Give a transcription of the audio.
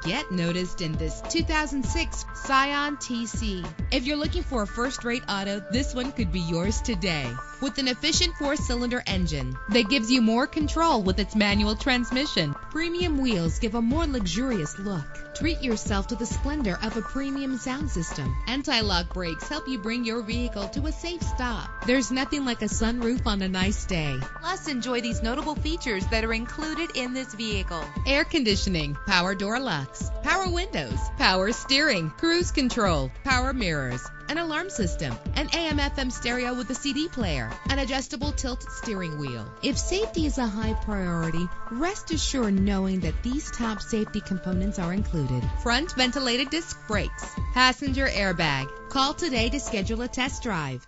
Get noticed in this 2006 Scion TC. If you're looking for a first-rate auto, this one could be yours today. With an efficient 4-cylinder engine that gives you more control with its manual transmission, premium wheels give a more luxurious look. Treat yourself to the splendor of a premium sound system. Anti-lock brakes help you bring your vehicle to a safe stop. There's nothing like a sunroof on a nice day. Plus, enjoy these notable features that are included in this vehicle: air conditioning, power door locks, power windows, power steering, cruise control, power mirrors, an alarm system, an AM/FM stereo with a CD player, an adjustable tilt steering wheel. If safety is a high priority, rest assured knowing that these top safety components are included: front ventilated disc brakes, passenger airbag. Call today to schedule a test drive.